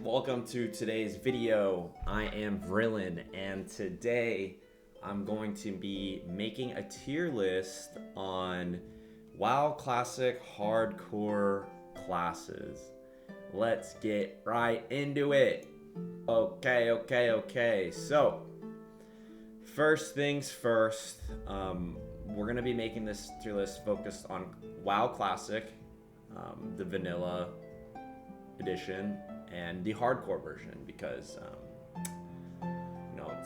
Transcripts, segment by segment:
Welcome to today's video. I am Vrillain, and today I'm going to be making a tier list on WoW Classic Hardcore classes. Let's get right into it. Okay. So, first things first, we're going to be making this tier list focused on WoW Classic, the vanilla edition, and the hardcore version, because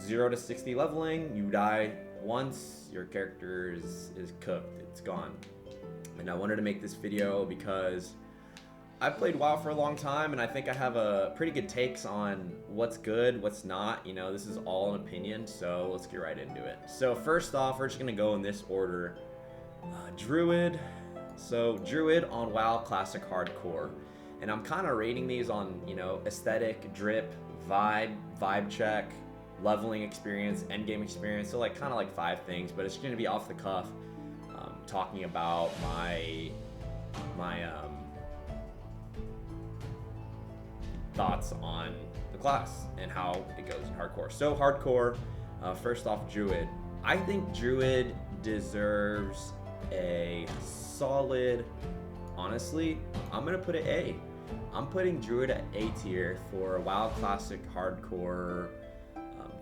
0 to 60 leveling, you die once, your character is cooked, it's gone. And I wanted to make this video because I've played WoW for a long time, and I think I have a pretty good takes on what's good, what's not. This is all an opinion, so let's get right into it. So first off, we're just gonna go in this order. Druid. So Druid on WoW Classic Hardcore. And I'm kind of rating these on, aesthetic, drip, vibe check, leveling experience, endgame experience. So kind of 5 things, but it's going to be off the cuff, talking about my thoughts on the class and how it goes in hardcore. So hardcore, first off, Druid. I think Druid deserves a solid, honestly, I'm going to put it A. I'm putting Druid at A tier for WoW Classic Hardcore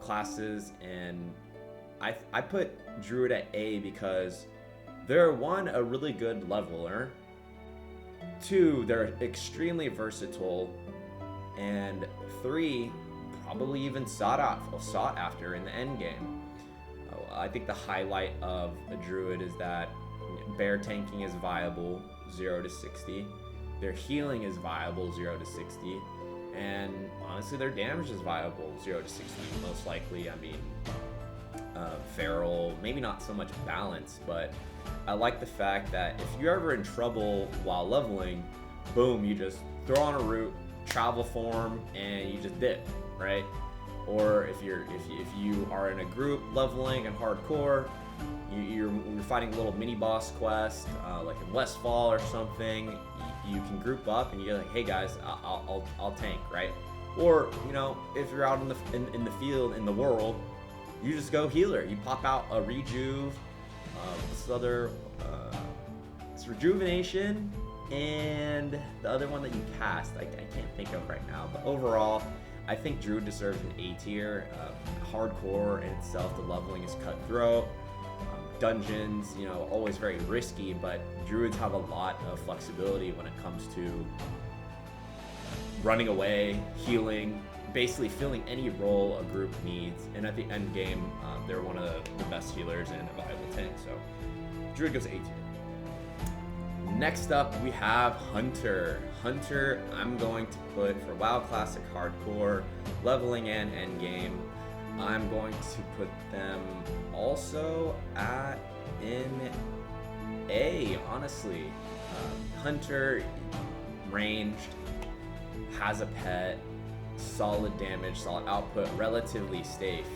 classes, and I put Druid at A because they're, 1, a really good leveler, 2, they're extremely versatile, and 3, probably even sought after in the end game. I think the highlight of a Druid is that bear tanking is viable, 0 to 60. Their healing is viable, 0 to 60, and honestly their damage is viable, 0 to 60, most likely. I mean, feral, maybe not so much balance, but I like the fact that if you're ever in trouble while leveling, boom, you just throw on a root, travel form, and you just dip, right? Or if you are in a group leveling in hardcore, you're fighting a little mini boss quest, like in Westfall or something. You can group up and you're like, hey guys, I'll tank, right? Or if you're out in the field, in the world, you just go healer. You pop out a rejuve, it's rejuvenation, and the other one that you cast, I can't think of right now. But overall, I think Druid deserves an A tier. Hardcore in itself, the leveling is cutthroat. Dungeons, always very risky, but Druids have a lot of flexibility when it comes to running away, healing, basically filling any role a group needs. And at the end game, they're one of the best healers and a viable tank. So Druid goes A tier. Next up, we have Hunter. Hunter, I'm going to put for WoW Classic Hardcore, leveling and endgame. I'm going to put them also in A, honestly. Hunter, ranged, has a pet, solid damage, solid output, relatively safe.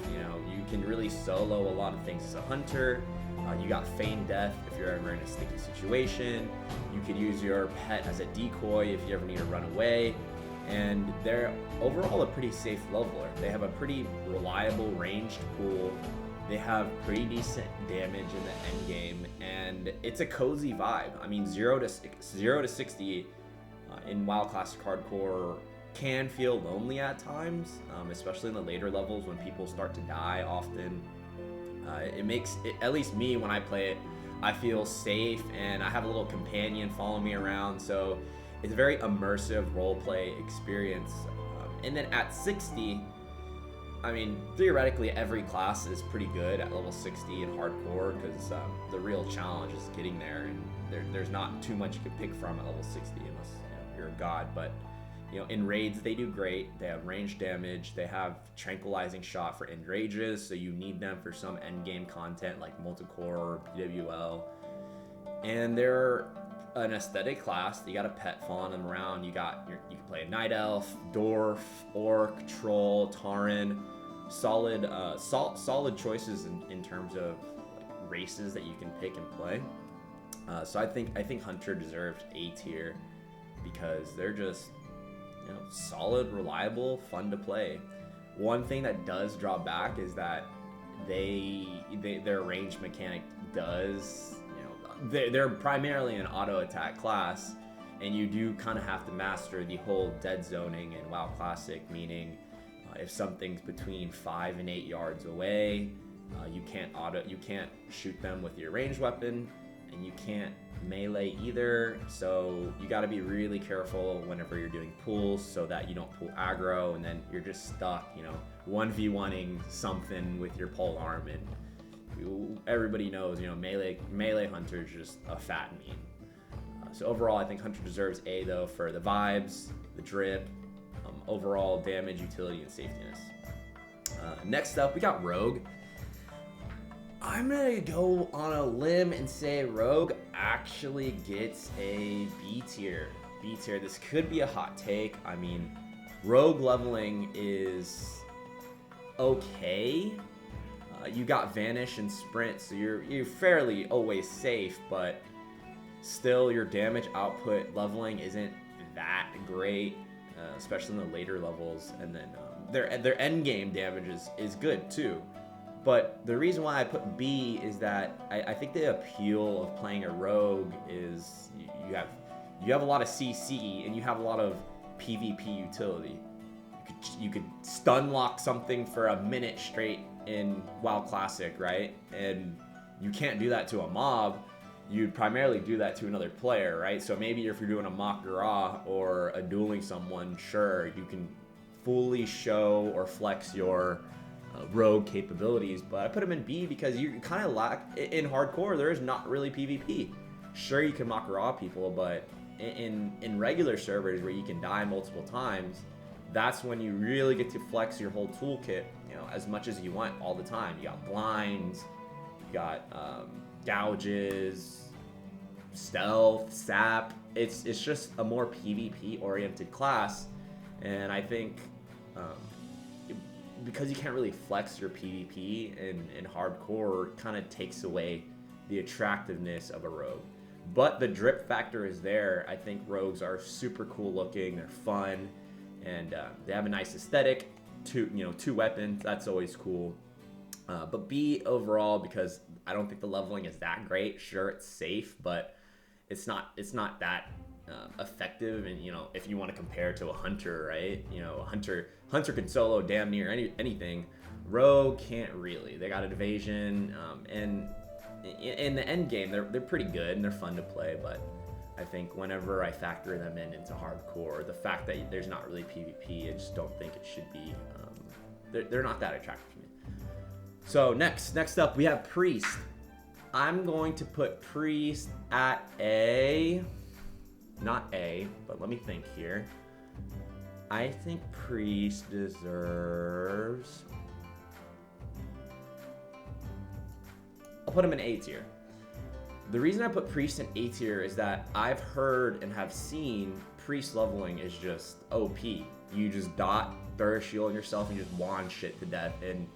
You can really solo a lot of things as a hunter. You got feigned death if you're ever in a sticky situation. You could use your pet as a decoy if you ever need to run away. And they're overall a pretty safe leveler. They have a pretty reliable ranged pool. They have pretty decent damage in the end game, and it's a cozy vibe. I mean, 0 to 60 in WoW Classic Hardcore can feel lonely at times, especially in the later levels when people start to die often. It makes it, at least me when I play it, I feel safe, and I have a little companion following me around, so it's a very immersive roleplay experience. And then at 60, I mean, theoretically every class is pretty good at level 60 in hardcore, because the real challenge is getting there, and there's not too much you can pick from at level 60 unless you're a god. But in raids they do great. They have ranged damage, they have tranquilizing shot for end rages, so you need them for some end game content like multicore or PWL. And they're an aesthetic class. You got a pet following them around. You can play a night elf, dwarf, orc, troll, tauren. Solid choices in terms of races that you can pick and play. So I think Hunter deserves A tier because they're just you know, solid, reliable, fun to play. One thing that does draw back is that their range mechanic does, you know, they're primarily an auto attack class, and you do kind of have to master the whole dead zoning in WoW Classic, meaning if something's between 5 and 8 yards away, you can't shoot them with your ranged weapon, and you can't melee either. So you got to be really careful whenever you're doing pulls so that you don't pull aggro, and then you're just stuck, you know, 1v1ing something with your pole arm. And everybody knows, you know, melee hunter is just a fat meme. So overall, I think hunter deserves A though for the vibes, the drip, overall damage, utility, and safetiness. Next up, we got rogue. I'm gonna go on a limb and say rogue actually gets a B tier. B tier. This could be a hot take. I mean, rogue leveling is okay. You got vanish and sprint, so you're fairly always safe, but still your damage output leveling isn't that great, especially in the later levels. And then their end game damage is good too. But the reason why I put B is that I think the appeal of playing a rogue is you have a lot of CC and you have a lot of PvP utility. You could stun lock something for a minute straight in WoW Classic, right? And you can't do that to a mob. You'd primarily do that to another player, right? So maybe if you're doing a mock draw or a dueling someone, sure, you can fully show or flex your rogue capabilities, but I put them in B because you kind of lack in hardcore. There is not really PvP. Sure, you can mock raw people, but in regular servers where you can die multiple times, that's when you really get to flex your whole toolkit, you know, as much as you want all the time. You got blinds, you got gouges, stealth, sap. It's just a more PvP oriented class, and I think because you can't really flex your PvP in hardcore, kind of takes away the attractiveness of a rogue. But the drip factor is there. I think rogues are super cool looking, they're fun, and they have a nice aesthetic. Two weapons, that's always cool. But B overall, because I don't think the leveling is that great. Sure, it's safe, but it's not that effective. And you know, if you want to compare to a hunter, right? You know, a hunter can solo damn near anything. Rogue can't really. They got evasion, and in the end game, they're pretty good and they're fun to play. But I think whenever I factor them into hardcore, the fact that there's not really PvP, I just don't think it should be. They're not that attractive to me. So next up, we have priest. I'm going to put priest at A. Not A, but let me think here. I think priest deserves... I'll put him in A tier. The reason I put priest in A tier is that I've heard and have seen priest leveling is just OP. You just dot, throw a shield on yourself, and just wand shit to death. And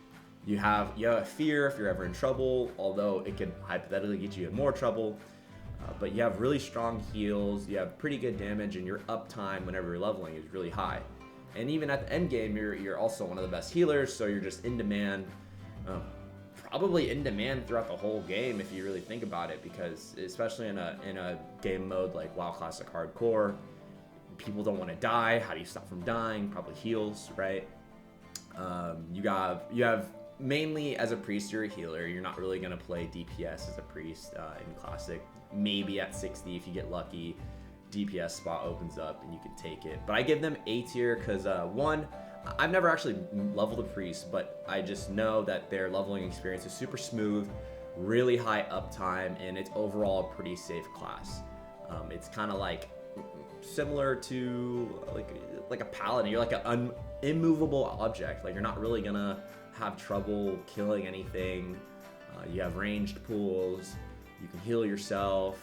you have a fear if you're ever in trouble, although it could hypothetically get you in more trouble. But you have really strong heals, you have pretty good damage, and your uptime whenever you're leveling is really high. And even at the end game, you're also one of the best healers, so you're just in demand. Probably in demand throughout the whole game if you really think about it, because especially in a game mode like WoW Classic Hardcore, people don't want to die. How do you stop from dying? Probably heals, right? You have mainly as a priest, you're a healer. You're not really gonna play DPS as a priest in Classic. Maybe at 60 if you get lucky, DPS spot opens up and you can take it. But I give them A tier because one, I've never actually leveled a priest, but I just know that their leveling experience is super smooth, really high uptime, and it's overall a pretty safe class. It's kind of like similar to like a paladin. You're like an immovable object. Like you're not really gonna have trouble killing anything. You have ranged pools. You can heal yourself.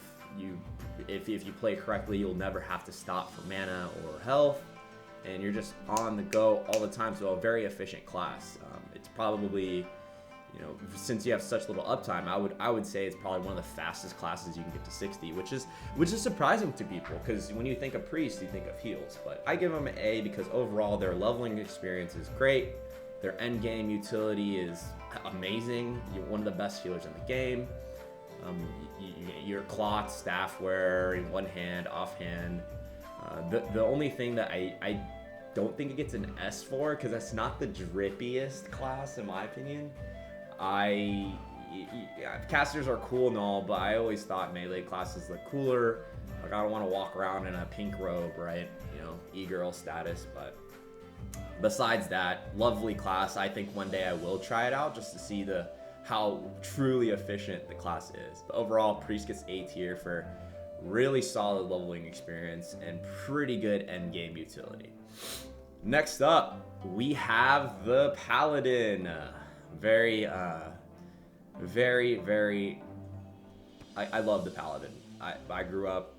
If you play correctly, you'll never have to stop for mana or health, and you're just on the go all the time. So a very efficient class. It's probably, you know, since you have such little uptime, I would say it's probably one of the fastest classes you can get to 60, which is surprising to people, because when you think of priest, you think of heals. But I give them an A because overall their leveling experience is great, their end game utility is amazing. You're one of the best healers in the game. Your cloth, staff wearer in one hand, offhand. The only thing that I don't think it gets an S for, because that's not the drippiest class in my opinion. Casters are cool and all, but I always thought melee classes look cooler. Like, I don't want to walk around in a pink robe, right? You know, e-girl status. But besides that, lovely class. I think one day I will try it out just to see how truly efficient the class is. But overall, priest gets A tier for really solid leveling experience and pretty good end game utility. Next up, we have the Paladin. Very, I love the Paladin. I grew up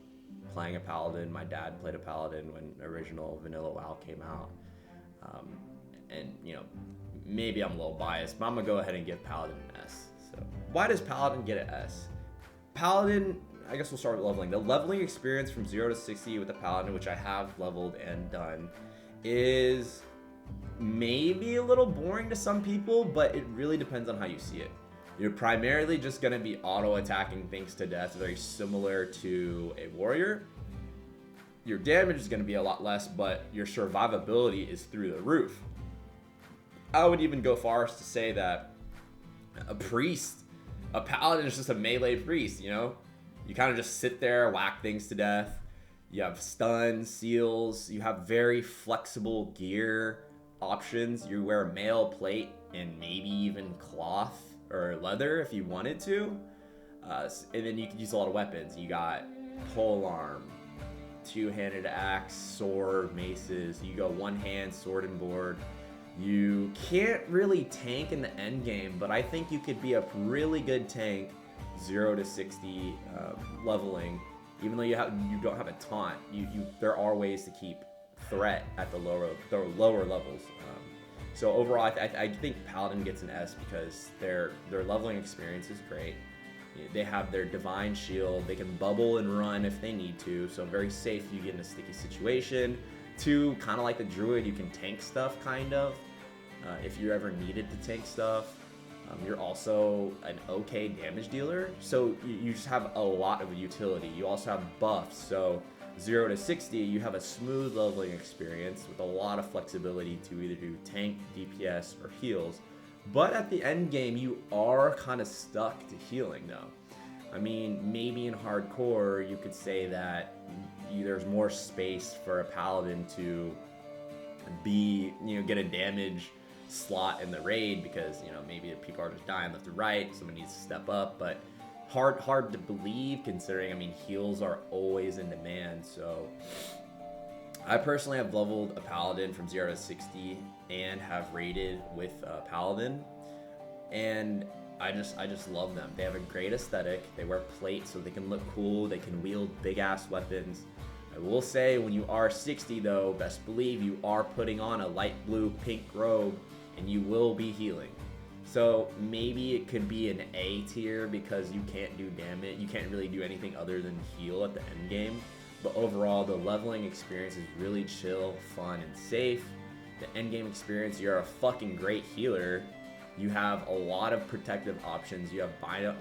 playing a Paladin. My dad played a Paladin when original vanilla WoW came out. And, you know, maybe I'm a little biased, but I'm gonna go ahead and give Paladin an S. So why does Paladin get an S? Paladin, I guess we'll start with leveling. The leveling experience from 0 to 60 with the Paladin, which I have leveled and done, is maybe a little boring to some people, but it really depends on how you see it. You're primarily just going to be auto-attacking things to death, very similar to a warrior. Your damage is going to be a lot less, but your survivability is through the roof. I would even go far as to say that a paladin is just a melee priest, you know? You kind of just sit there, whack things to death. You have stuns, seals, you have very flexible gear options. You wear mail plate and maybe even cloth or leather if you wanted to. And then you can use a lot of weapons. You got polearm, two-handed axe, sword, maces. You go one hand, sword and board. You can't really tank in the end game, but I think you could be a really good tank 0 to 60 leveling. Even though you don't have a taunt, there are ways to keep threat at the lower levels. So overall, I think Paladin gets an S because their leveling experience is great. They have their divine shield. They can bubble and run if they need to, so very safe if you get in a sticky situation. 2, kind of like the Druid, you can tank stuff, kind of, if you ever needed to tank stuff. You're also an okay damage dealer, so you just have a lot of utility. You also have buffs, so 0 to 60, you have a smooth leveling experience with a lot of flexibility to either do tank, DPS, or heals. But at the end game, you are kind of stuck to healing, though. I mean, maybe in hardcore, you could say that there's more space for a paladin to get a damage slot in the raid because, maybe people are just dying left and right, someone needs to step up, but hard to believe considering, heals are always in demand. So I personally have leveled a paladin from 0 to 60 and have raided with a paladin, and I just love them. They have a great aesthetic. They wear plate so they can look cool. They can wield big ass weapons. I will say, when you are 60 though, best believe you are putting on a light blue pink robe and you will be healing. So maybe it could be an A tier because you can't do damage. You can't really do anything other than heal at the end game. But overall, the leveling experience is really chill, fun, and safe. The end game experience, you're a fucking great healer. You have a lot of protective options. You have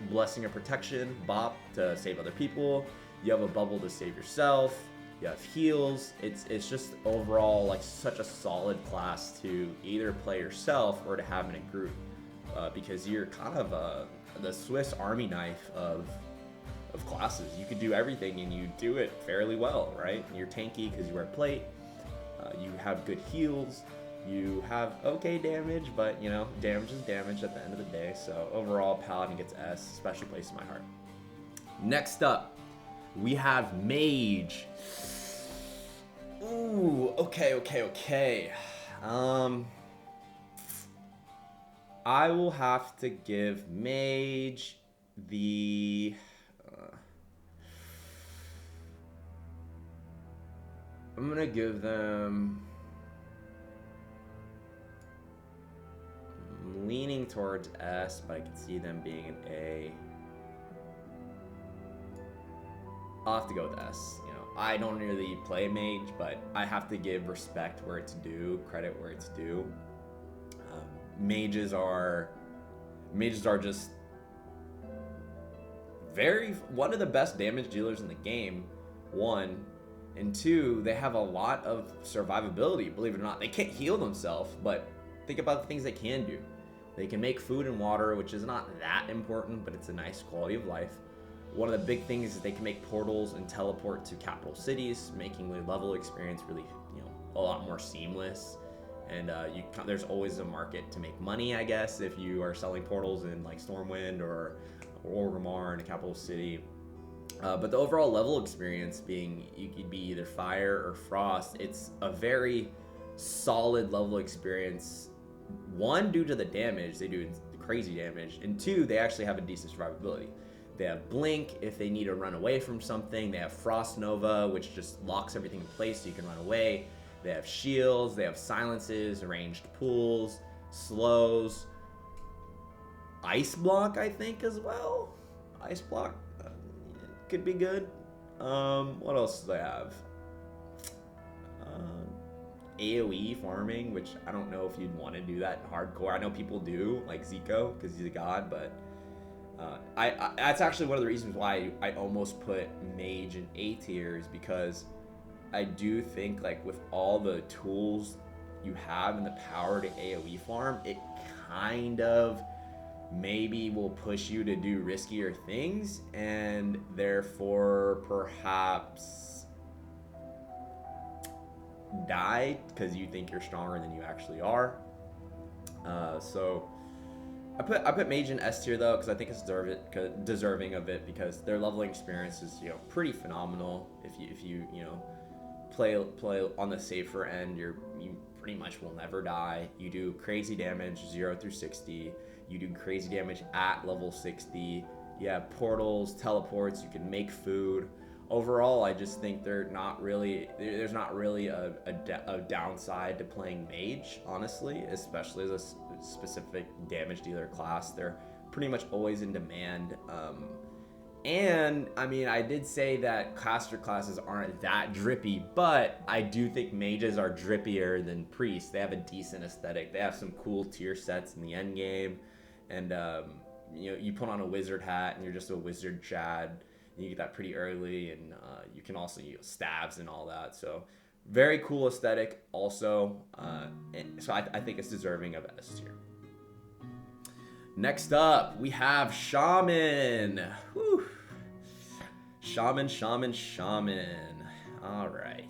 Blessing of Protection, Bop to save other people. You have a bubble to save yourself. You have heals. It's just overall like such a solid class to either play yourself or to have in a group, because you're kind of the Swiss Army knife of classes. You could do everything and you do it fairly well, right? You're tanky because you wear plate. You have good heals. You have okay damage, but damage is damage at the end of the day. So overall, Paladin gets S, special place in my heart. Next up, we have Mage. Ooh, okay. I will have to give Mage the... I'm gonna give them... leaning towards S, but I can see them being an A. I'll have to go with S. You know, I don't really play Mage, but I have to give respect where it's due, credit where it's due. Mages are just one of the best damage dealers in the game, one, and two, they have a lot of survivability, believe it or not. They can't heal themselves, but think about the things they can do. They can make food and water, which is not that important, but it's a nice quality of life. One of the big things is they can make portals and teleport to capital cities, making the level experience really, you know, a lot more seamless. And there's always a market to make money, I guess, if you are selling portals in like Stormwind or Orgrimmar in a capital city. But the overall level experience being you could be either fire or frost, it's a very solid level experience. One, due to the damage, they do crazy damage, and two, they actually have a decent survivability. They have Blink if they need to run away from something. They have Frost Nova, which just locks everything in place so you can run away. They have shields, they have silences, ranged pulls, slows, Ice Block, I think, as well. Ice Block could be good. What else do they have? AoE farming, which I don't know if you'd want to do that in hardcore. I know people do, like Zico, because he's a god, but that's actually one of the reasons why I almost put Mage in A tier, is because I do think, like, with all the tools you have and the power to AoE farm, it kind of maybe will push you to do riskier things, and therefore perhaps die because you think you're stronger than you actually are. So I put Mage in S tier though, because I think it's deserving of it, because their leveling experience is, you know, pretty phenomenal. If you play on the safer end, you pretty much will never die. You do crazy damage 0 through 60. You do crazy damage at level 60. You have portals, teleports. You can make food. Overall, I just think there's not really a downside to playing Mage, honestly, especially as a specific damage dealer class. They're pretty much always in demand. And I mean, I did say that caster classes aren't that drippy, but I do think mages are drippier than priests. They have a decent aesthetic. They have some cool tier sets in the end game, and you put on a wizard hat and you're just a wizard Chad. You get that pretty early, and you can also use stabs and all that. So very cool aesthetic also. And so I think it's deserving of S tier. Next up, we have Shaman. Whew. Shaman. All right.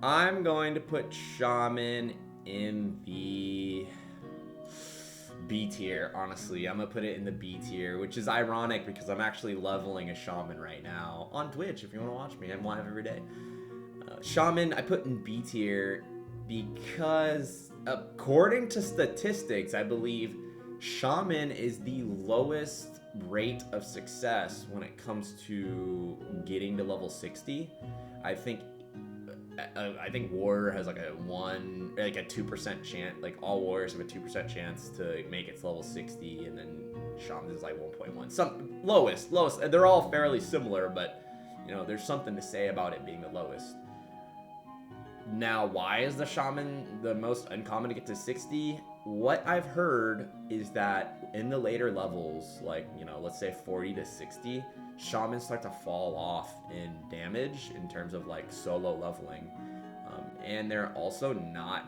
I'm going to put Shaman in the B tier, honestly. I'm going to put it in the B tier, which is ironic because I'm actually leveling a Shaman right now on Twitch. If you want to watch me, I'm live every day. Shaman, I put in B tier because according to statistics, I believe Shaman is the lowest rate of success when it comes to getting to level 60. I think Warrior has like a 2% chance. Like all Warriors have a 2% chance to make it to level 60, and then Shaman is like 1.1. Some lowest. They're all fairly similar, but there's something to say about it being the lowest. Now, why is the Shaman the most uncommon to get to 60? What I've heard is that in the later levels, like, let's say 40 to 60, Shamans start to fall off in damage in terms of like solo leveling. And they're also not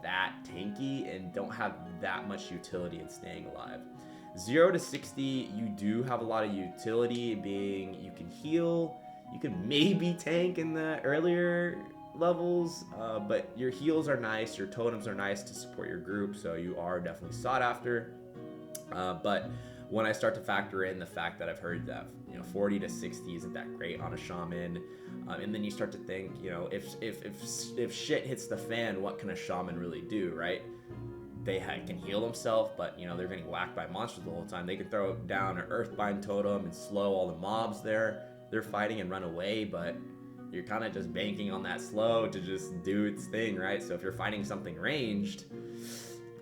that tanky and don't have that much utility in staying alive. 0 to 60, you do have a lot of utility, being you can heal, you can maybe tank in the earlier levels, but your heals are nice, your totems are nice to support your group, so you are definitely sought after. But when I start to factor in the fact that I've heard that 40 to 60 isn't that great on a Shaman, and then you start to think, if shit hits the fan, what can a Shaman really do, right? They can heal themselves, but they're getting whacked by monsters the whole time. They can throw down an Earthbind totem and slow all the mobs they're fighting and run away, but you're kind of just banking on that slow to just do its thing, right? So if you're fighting something ranged,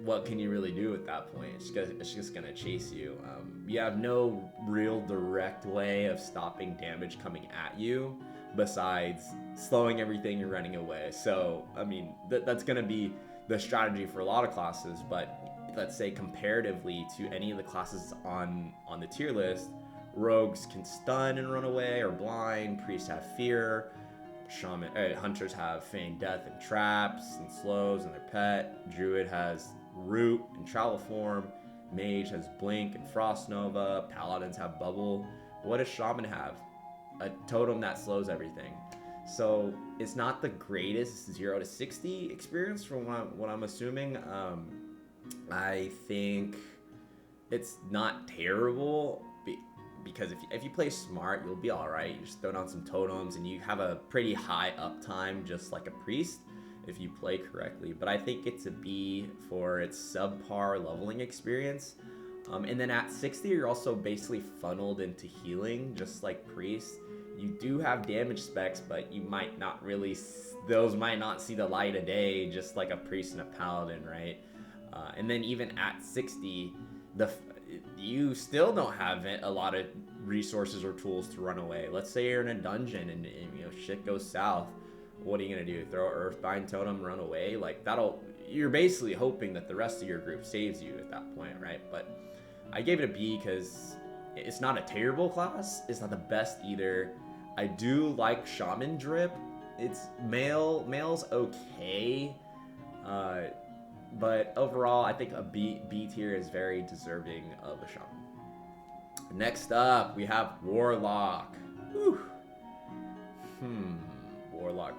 what can you really do at that point? It's just gonna chase you. You have no real direct way of stopping damage coming at you besides slowing everything and running away. So, I mean, that's gonna be the strategy for a lot of classes, but let's say comparatively to any of the classes on the tier list, rogues can stun and run away or blind, priests have fear, hunters have feign death and traps and slows and their pet, druid has root and travel form, mage has blink and frost nova, paladins have bubble. What does shaman have? A totem that slows everything. So it's not the greatest 0 to 60 experience from what I'm assuming. I think it's not terrible because if you play smart, you'll be all right. You just throw down some totems and you have a pretty high uptime, just like a priest, if you play correctly. But I think it's a B for its subpar leveling experience. And then at 60, you're also basically funneled into healing, just like priest. You do have damage specs, but you might not really, those might not see the light of day, just like a priest and a paladin, right? And then even at 60, you still don't have a lot of resources or tools to run away. Let's say you're in a dungeon and you know shit goes south. What are you gonna do? Throw Earthbind Totem, run away? Like you're basically hoping that the rest of your group saves you at that point, right? But I gave it a B because it's not a terrible class. It's not the best either. I do like Shaman Drip. It's male's okay. But overall, I think a B tier is very deserving of a Shaman. Next up, we have Warlock. Whew. Warlock.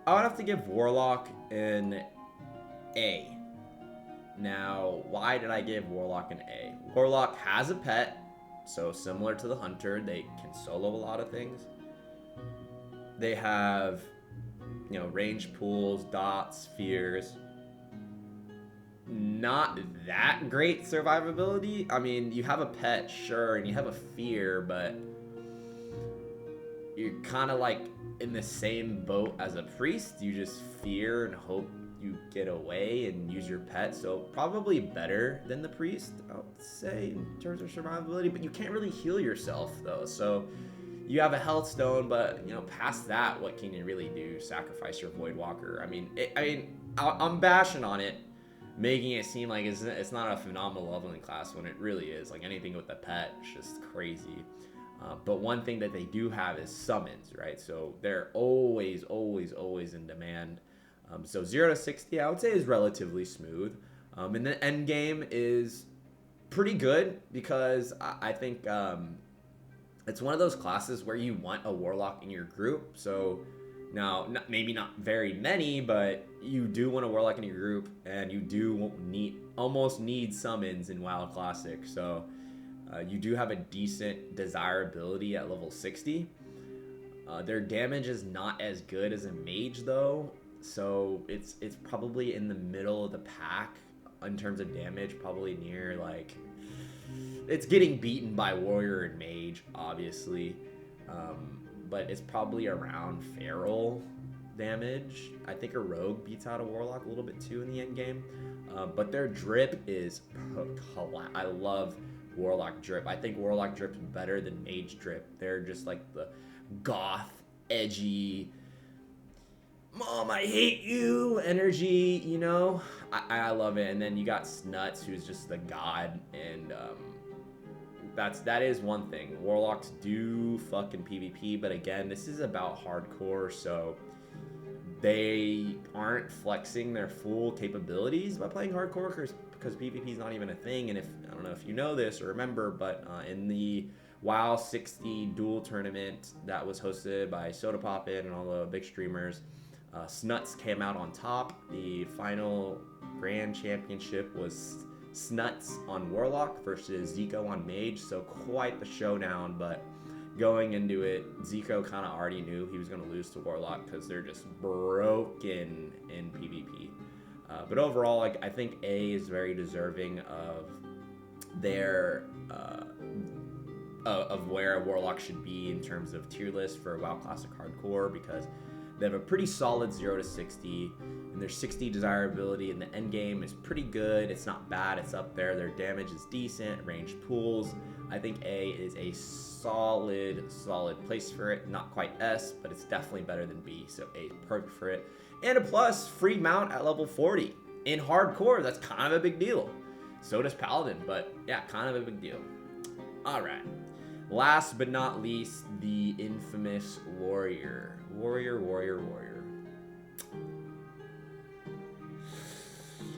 I would have to give Warlock an A. Now, why did I give Warlock an A? Warlock has a pet, so similar to the Hunter, they can solo a lot of things. They have, you know, range pools, dots, fears. Not that great survivability. I mean, you have a pet, sure, and you have a fear, but you're kind of like in the same boat as a priest. You just fear and hope you get away and use your pet. So probably better than the priest, I would say, in terms of survivability. But you can't really heal yourself though. So you have a health stone, but you know, past that, what can you really do? Sacrifice your Voidwalker. I mean, I'm bashing on it, making it seem like it's not a phenomenal leveling class when it really is. Like anything with the pet, it's just crazy. But one thing that they do have is summons, right? So they're always in demand. So 0 to 60, I would say, is relatively smooth. And the end game is pretty good because I think it's one of those classes where you want a Warlock in your group. So now, maybe not very many, but you do want a Warlock in your group, and you do almost need summons in WoW Classic. So you do have a decent desirability at level 60. Their damage is not as good as a mage though, so it's probably in the middle of the pack in terms of damage, probably near like, it's getting beaten by warrior and mage obviously, but it's probably around feral damage. I think a rogue beats out a warlock a little bit too in the end game, but their drip is I love Warlock drip. I think Warlock drip is better than Mage drip. They're just like the goth, edgy, mom, I hate you energy, you know? I love it. And then you got Snuts, who's just the god, and that is one thing. Warlocks do fucking PvP, but again, this is about hardcore, so they aren't flexing their full capabilities by playing hardcore because PvP is not even a thing. And I don't know if you know this or remember, but in the WoW 60 duel tournament that was hosted by Sodapoppin and all the big streamers, Snuts came out on top. The final grand championship was Snuts on Warlock versus Zico on Mage, so quite the showdown. But going into it, Zico kind of already knew he was going to lose to Warlock because they're just broken in PvP. But overall, like, I think A is very deserving of their of where a Warlock should be in terms of tier list for WoW Classic Hardcore, because They have a pretty solid 0 to 60, and their 60 desirability in the end game is pretty good. It's not bad, it's up there. Their damage is decent, ranged pools. I think A is a solid place for it. Not quite S, but it's definitely better than B, so A is perfect for it. And a plus, free mount at level 40. In hardcore, that's kind of a big deal. So does Paladin, but yeah, kind of a big deal. All right. Last but not least, the infamous Warrior. Warrior.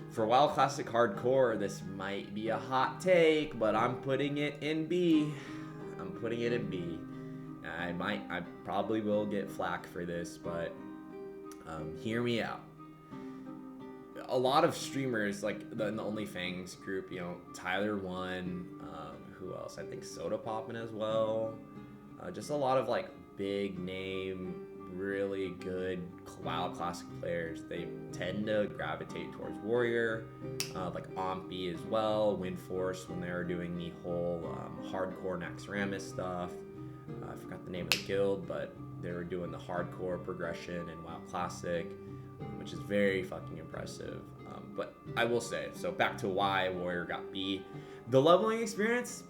For WoW Classic Hardcore, this might be a hot take, but I'm putting it in B. I probably will get flack for this, but hear me out. A lot of streamers, like in the ONLYFANGS group, you know, Tyler won, who else? I think Sodapoppin as well. Just a lot of like big name, really good WoW Classic players. They tend to gravitate towards Warrior, like Ompi as well, Windforce when they were doing the whole hardcore Naxxramas stuff. I forgot the name of the guild, but they were doing the hardcore progression in WoW Classic, which is very fucking impressive. But I will say, so back to why Warrior got B. The leveling experience,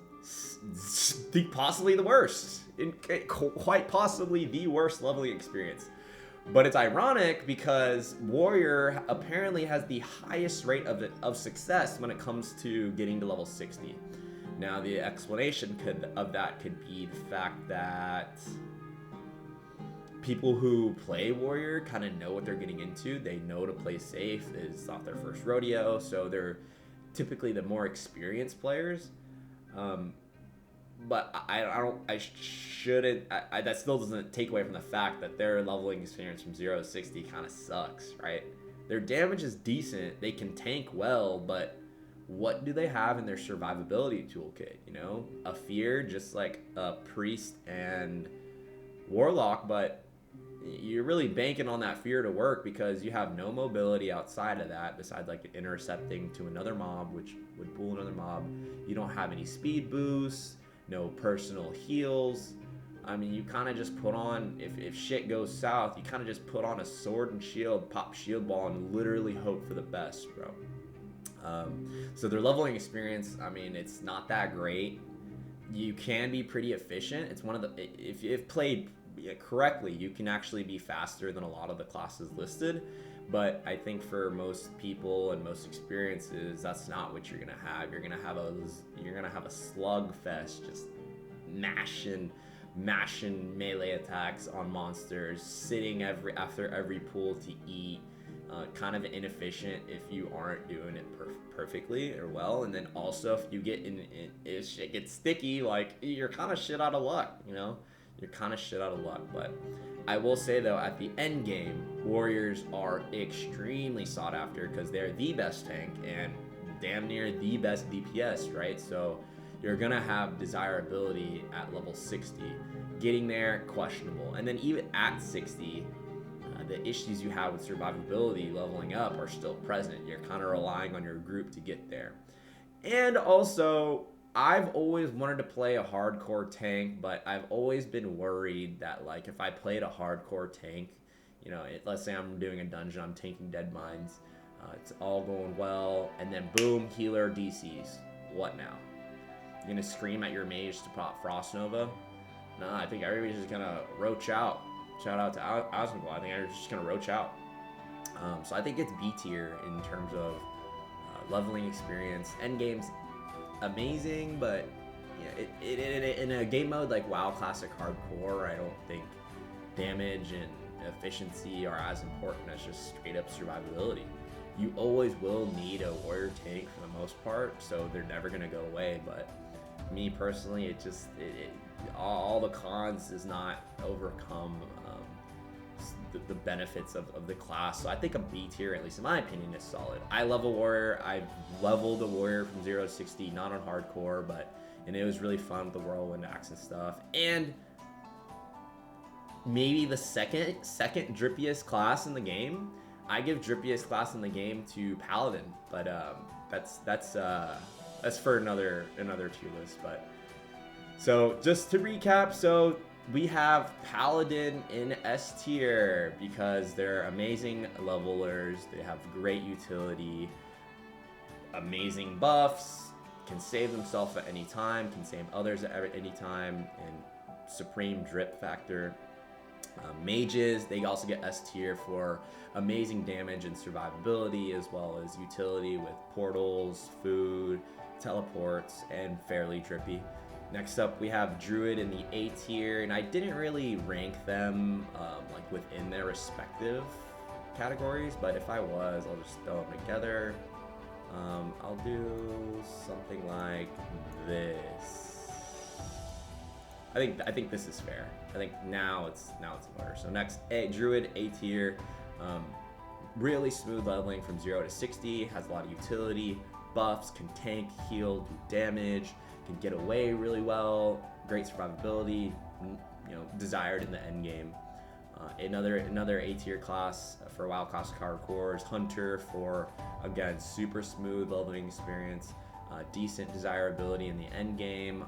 possibly the worst. Quite possibly the worst leveling experience. But it's ironic because Warrior apparently has the highest rate of success when it comes to getting to level 60. Now, the explanation of that could be the fact that people who play Warrior kind of know what they're getting into. They know to play safe. It's not their first rodeo, so they're typically the more experienced players. But that still doesn't take away from the fact that their leveling experience from 0 to 60 kind of sucks, right? Their damage is decent. They can tank well, but what do they have in their survivability toolkit? You know, a fear, just like a priest and Warlock, but you're really banking on that fear to work because you have no mobility outside of that besides like intercepting to another mob, which would pull another mob. You don't have any speed boosts, no personal heals. I mean, you kind of just put on, if shit goes south, you kind of just put on a sword and shield, pop shield ball, and literally hope for the best, bro. So their leveling experience, I mean, it's not that great. You can be pretty efficient. It's one of the, if played correctly, you can actually be faster than a lot of the classes listed. But I think for most people and most experiences, that's not what you're gonna have. You're gonna have a slugfest, just mashing melee attacks on monsters, sitting after every pool to eat. Kind of inefficient if you aren't doing it perfectly or well, and then also if you get if shit gets sticky, like you're kind of shit out of luck, you know. You're kind of shit out of luck. But I will say though, at the end game, Warriors are extremely sought after because they're the best tank and damn near the best DPS, right? So you're gonna have desirability at level 60. Getting there, questionable. And then even at 60, the issues you have with survivability leveling up are still present. You're kind of relying on your group to get there. And also, I've always wanted to play a hardcore tank, but I've always been worried that, like, if I played a hardcore tank, you know, let's say I'm doing a dungeon, I'm tanking Dead Mines, it's all going well, and then boom, healer DCs. What now? You're gonna scream at your mage to pop Frost Nova? No, I think everybody's just gonna roach out. Shout out to Osmogl. I think everybody's just gonna roach out. So I think it's B tier in terms of leveling experience. Endgame's amazing, but yeah, in a game mode like WoW Classic Hardcore, I don't think damage and efficiency are as important as just straight up survivability. You always will need a warrior tank for the most part, so they're never gonna go away. But me personally, all the cons does not overcome the benefits of the class. So I think a B tier, at least in my opinion, is solid. I love a warrior. I've leveled a warrior from 0 to 60, not on hardcore, and it was really fun with the whirlwind axe and stuff. And maybe the second drippiest class in the game. I give drippiest class in the game to Paladin, but that's for another tier list. But so just to recap, so we have Paladin in S tier because they're amazing levelers. They have great utility, amazing buffs, can save themselves at any time, can save others at any time, and supreme drip factor. Mages, they also get S tier for amazing damage and survivability, as well as utility with portals, food, teleports, and fairly drippy. Next up, we have Druid in the A tier, and I didn't really rank them like within their respective categories, but if I was, I'll just throw them together. I'll do something like this. I think this is fair. I think now it's in order. So next, Druid A tier, really smooth leveling from 0 to 60, has a lot of utility, buffs, can tank, heal, do damage, can get away really well, great survivability, desired in the end game. Another A tier class for WoW classic hardcore is Hunter for, again, super smooth leveling experience, decent desirability in the end game.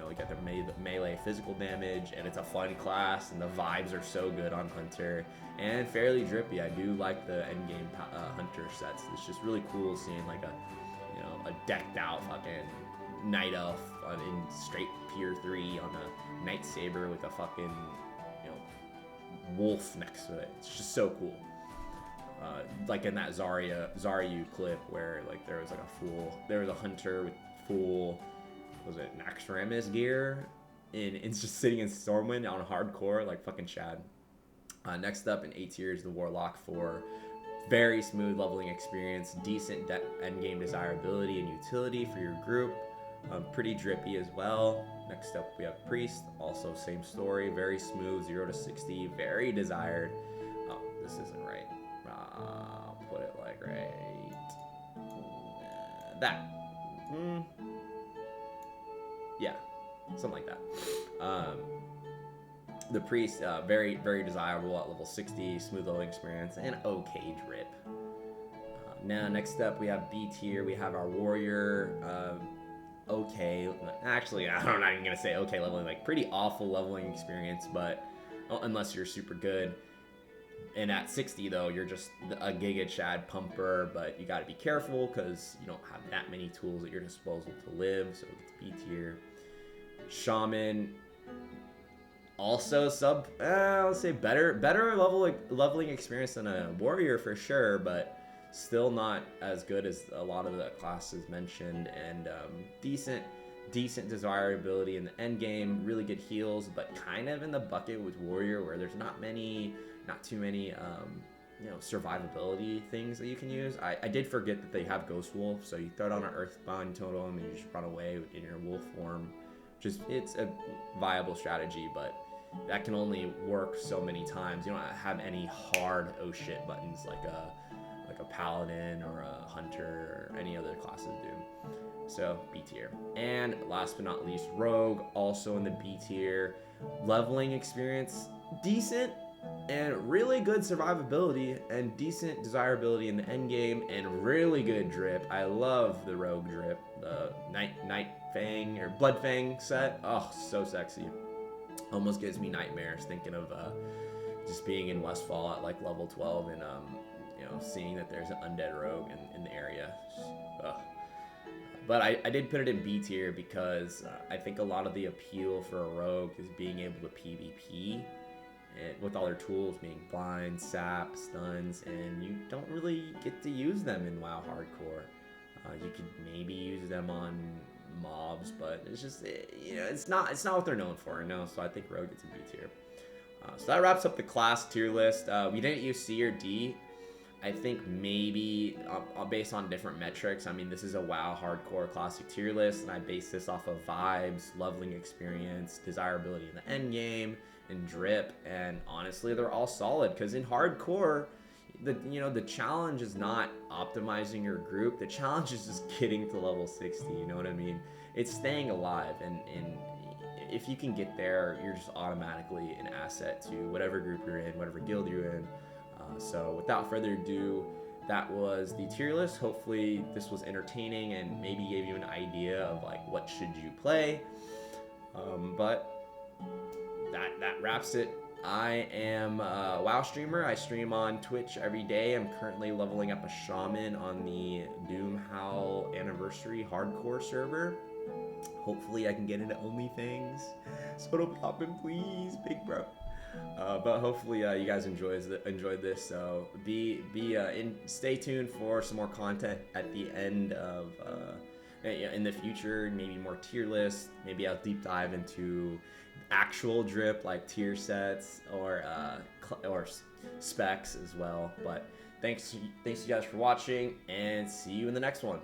We got the melee physical damage, and it's a fun class, and the vibes are so good on Hunter, and fairly drippy. I do like the end game Hunter sets. It's just really cool seeing like a decked out fucking Night Elf in straight tier 3 on a Night Saber with a fucking wolf next to it. It's just so cool. Like in that Zaryu clip where like there was a hunter with full, was it Naxxramas gear, and it's just sitting in Stormwind on hardcore like fucking Chad. Next up in A tier is the Warlock for very smooth leveling experience, decent endgame desirability and utility for your group, pretty drippy as well. Next up we have Priest, also same story, very smooth, 0 to 60, very desired. Oh, this isn't right. Put it like right that. Yeah, something like that. The Priest, very desirable at level 60, smooth leveling experience, and okay drip. Now next up we have B tier. We have our Warrior. Okay, actually I'm not even gonna say okay leveling, like pretty awful leveling experience, but unless you're super good. And at 60 though, you're just a Giga Chad pumper, but you got to be careful because you don't have that many tools at your disposal to live. So it's B tier. Shaman, also let's say better leveling experience than a Warrior for sure, but still not as good as a lot of the classes mentioned. And decent desirability in the end game, really good heals, but kind of in the bucket with Warrior where there's not too many survivability things that you can use. I did forget that they have Ghost Wolf, so you throw it on an Earthbound totem and you just run away in your wolf form. It's a viable strategy, but that can only work so many times. You don't have any hard oh shit buttons like a Paladin or a Hunter or any other classes do. So B tier. And last but not least, Rogue, also in the B tier. Leveling experience, decent, and really good survivability and decent desirability in the end game, and really good drip. I love the Rogue drip, the Night Fang or Blood Fang set. Oh, so sexy. Almost gives me nightmares thinking of just being in Westfall at like level 12 and seeing that there's an undead rogue in the area. Ugh. But I did put it in B tier because I think a lot of the appeal for a rogue is being able to PvP, and with all their tools being blind, sap, stuns, and you don't really get to use them in WoW hardcore. You could maybe use them on mobs, but it's just it's not what they're known for, so I think rogue gets a B tier. So that wraps up the class tier list. We didn't use C or D. I think maybe based on different metrics. I mean, this is a WoW hardcore classic tier list, and I base this off of vibes, leveling experience, desirability in the end game, and drip. And honestly, they're all solid because in hardcore, the challenge is not optimizing your group. The challenge is just getting to level 60. You know what I mean? It's staying alive, and if you can get there, you're just automatically an asset to whatever group you're in, whatever guild you're in. So without further ado, that was the tier list. Hopefully this was entertaining and maybe gave you an idea of like what should you play. But that wraps it. I am a WoW streamer. I stream on Twitch every day. I'm currently leveling up a Shaman on the Doomhowl Anniversary Hardcore server. Hopefully I can get into OnlyFangs. Sodapoppin, please, big bro. But hopefully you guys enjoyed this. So stay tuned for some more content at the end of in the future. Maybe more tier lists. Maybe I'll deep dive into actual drip like tier sets or specs as well. But thanks you guys for watching, and see you in the next one.